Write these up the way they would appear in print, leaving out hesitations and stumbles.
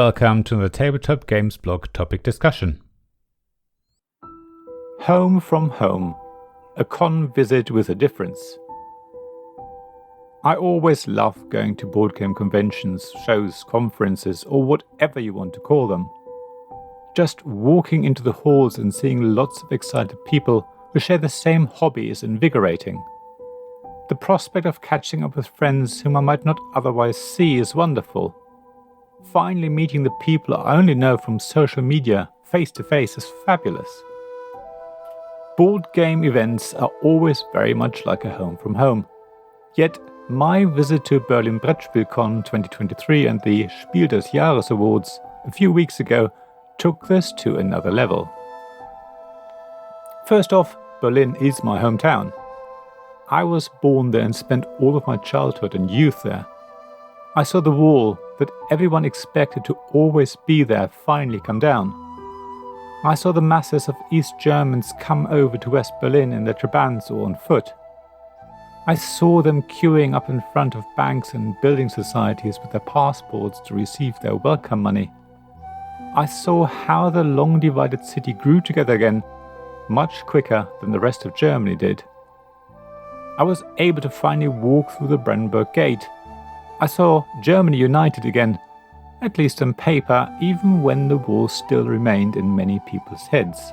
welcome to the Tabletop Games blog topic discussion. Home from home, a con visit with a difference. I always love going to board game conventions, shows, conferences, or whatever you want to call them. Just walking into the halls and seeing lots of excited people who share the same hobby is invigorating. The prospect of catching up with friends whom I might not otherwise see is wonderful. Finally meeting the people I only know from social media face to face is fabulous. Board game events are always very much like a home from home. Yet my visit to Berlin Brettspielcon 2023 and the Spiel des Jahres Awards a few weeks ago took this to another level. First off, Berlin is my hometown. I was born there and spent all of my childhood and youth there. I saw the wall that everyone expected to always be there finally come down. I saw the masses of East Germans come over to West Berlin in their trabants or on foot. I saw them queuing up in front of banks and building societies with their passports to receive their welcome money. I saw how the long divided city grew together again, much quicker than the rest of Germany did. I was able to finally walk through the Brandenburg Gate. I saw Germany united again, at least on paper, even when the war still remained in many people's heads.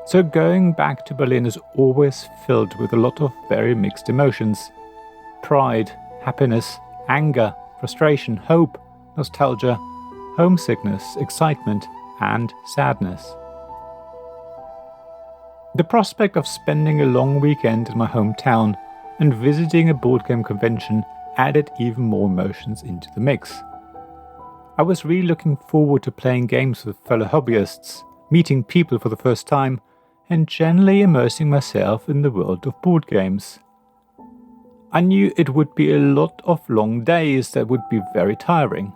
So going back to Berlin is always filled with a lot of very mixed emotions. Pride, happiness, anger, frustration, hope, nostalgia, homesickness, excitement, and sadness. The prospect of spending a long weekend in my hometown and visiting a board game convention added even more emotions into the mix. I was really looking forward to playing games with fellow hobbyists, meeting people for the first time, and generally immersing myself in the world of board games. I knew it would be a lot of long days that would be very tiring.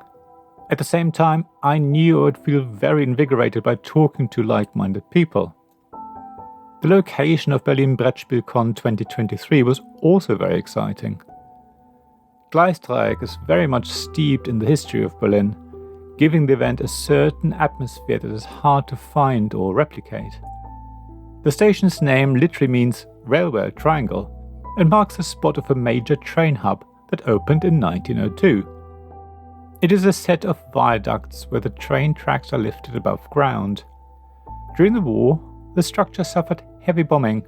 At the same time, I knew I would feel very invigorated by talking to like-minded people. The location of Berlin Brettspielcon 2023 was also very exciting. Gleisdreieck is very much steeped in the history of Berlin, giving the event a certain atmosphere that is hard to find or replicate. The station's name literally means railway triangle and marks the spot of a major train hub that opened in 1902. It is a set of viaducts where the train tracks are lifted above ground. During the war, the structure suffered heavy bombing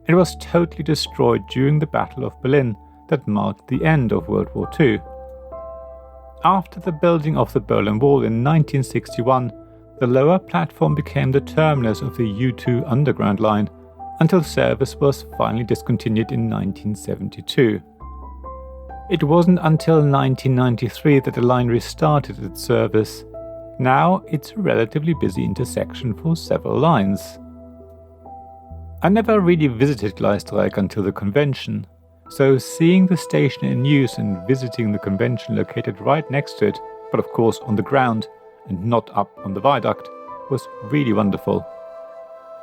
and was totally destroyed during the Battle of Berlin that marked the end of World War II. After the building of the Berlin Wall in 1961, the lower platform became the terminus of the U2 Underground Line until service was finally discontinued in 1972. It wasn't until 1993 that the line restarted its service. Now it's a relatively busy intersection for several lines. I never really visited Gleisdreieck until the convention, so seeing the station in use and visiting the convention located right next to it, but of course on the ground and not up on the viaduct, was really wonderful.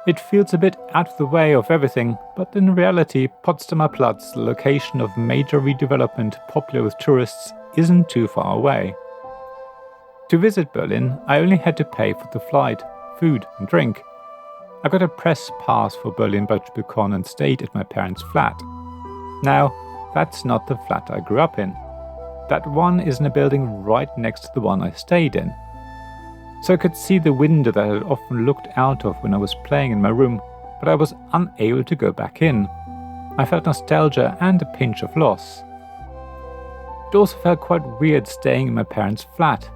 It feels a bit out of the way of everything, but in reality Potsdamer Platz, the location of major redevelopment popular with tourists, isn't too far away. To visit Berlin, I only had to pay for the flight, food and drink. I got a press pass for Berlin Brettspielcon and stayed at my parents' flat. Now, that's not the flat I grew up in. That one is in a building right next to the one I stayed in. So I could see the window that I had often looked out of when I was playing in my room, but I was unable to go back in. I felt nostalgia and a pinch of loss. It also felt quite weird staying in my parents' flat.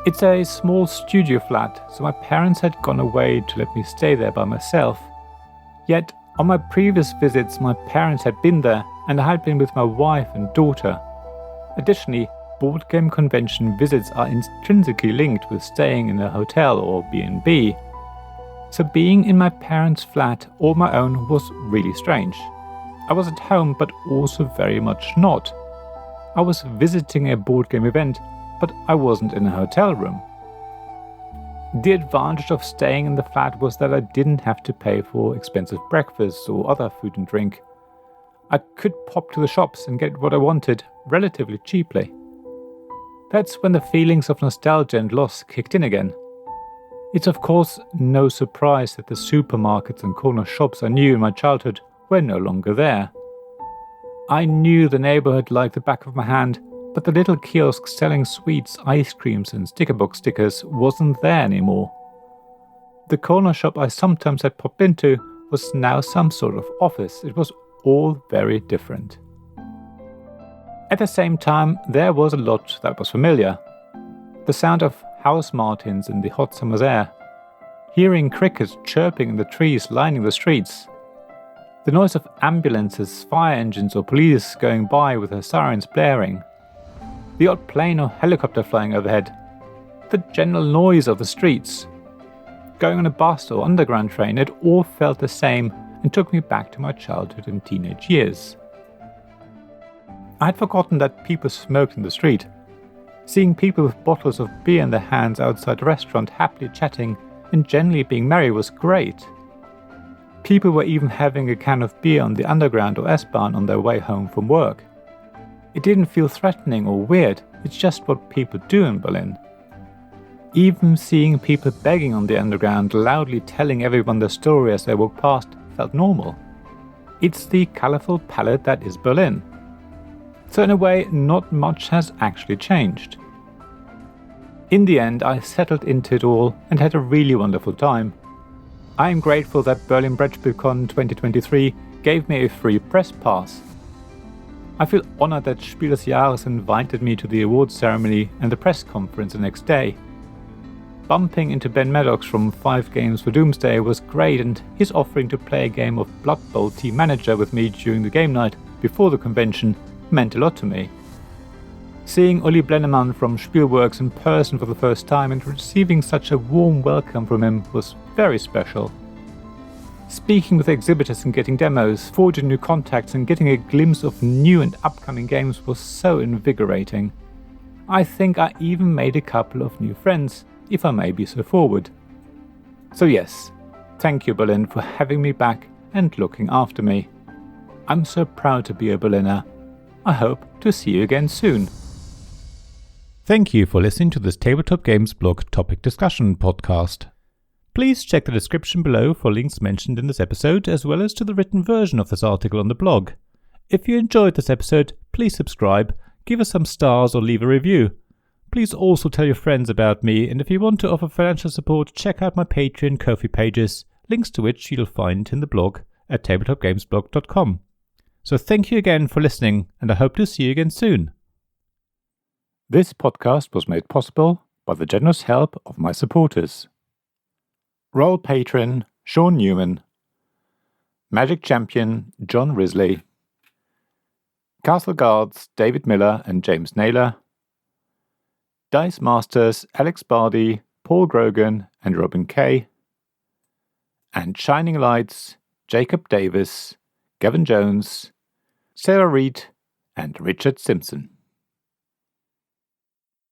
It's a small studio flat, so my parents had gone away to let me stay there by myself. Yet, on my previous visits, my parents had been there, and I had been with my wife and daughter. Additionally, board game convention visits are intrinsically linked with staying in a hotel or B&B. So being in my parents' flat all my own was really strange. I was at home, but also very much not. I was visiting a board game event, but I wasn't in a hotel room. The advantage of staying in the flat was that I didn't have to pay for expensive breakfasts or other food and drink. I could pop to the shops and get what I wanted relatively cheaply. That's when the feelings of nostalgia and loss kicked in again. It's of course no surprise that the supermarkets and corner shops I knew in my childhood were no longer there. I knew the neighborhood like the back of my hand, but the little kiosk selling sweets, ice creams and sticker book stickers wasn't there anymore. The corner shop I sometimes had popped into was now some sort of office. It was all very different. At the same time, there was a lot that was familiar. The sound of house martins in the hot summer's air, hearing crickets chirping in the trees lining the streets, the noise of ambulances, fire engines or police going by with their sirens blaring, the odd plane or helicopter flying overhead, the general noise of the streets. Going on a bus or underground train, it all felt the same and took me back to my childhood and teenage years. I had forgotten that people smoked in the street. Seeing people with bottles of beer in their hands outside a restaurant happily chatting and generally being merry was great. People were even having a can of beer on the underground or S-Bahn on their way home from work. It didn't feel threatening or weird, it's just what people do in Berlin. Even seeing people begging on the underground, loudly telling everyone their story as they walked past, felt normal. It's the colourful palette that is Berlin. So in a way, not much has actually changed. In the end, I settled into it all and had a really wonderful time. I am grateful that Berlin Brettspielcon 2023 gave me a free press pass. I feel honoured that Spiel des Jahres invited me to the awards ceremony and the press conference the next day. Bumping into Ben Maddox from 5 Games for Doomsday was great, and his offering to play a game of Blood Bowl Team Manager with me during the game night before the convention meant a lot to me. Seeing Uli Blennemann from Spielworks in person for the first time and receiving such a warm welcome from him was very special. Speaking with exhibitors and getting demos, forging new contacts and getting a glimpse of new and upcoming games was so invigorating. I think I even made a couple of new friends, if I may be so forward. So yes, thank you Berlin for having me back and looking after me. I'm so proud to be a Berliner. I hope to see you again soon. Thank you for listening to this Tabletop Games blog topic discussion podcast. Please check the description below for links mentioned in this episode, as well as to the written version of this article on the blog. If you enjoyed this episode, please subscribe, give us some stars or leave a review. Please also tell your friends about me, and if you want to offer financial support, check out my Patreon and Ko-fi pages, links to which you'll find in the blog at tabletopgamesblog.com. So thank you again for listening, and I hope to see you again soon. This podcast was made possible by the generous help of my supporters. Royal Patron Sean Newman, Magic Champion John Risley, Castle Guards David Miller and James Naylor, Dice Masters Alex Bardi, Paul Grogan and Robin Kay, and Shining Lights Jacob Davis, Gavin Jones, Sarah Reed and Richard Simpson.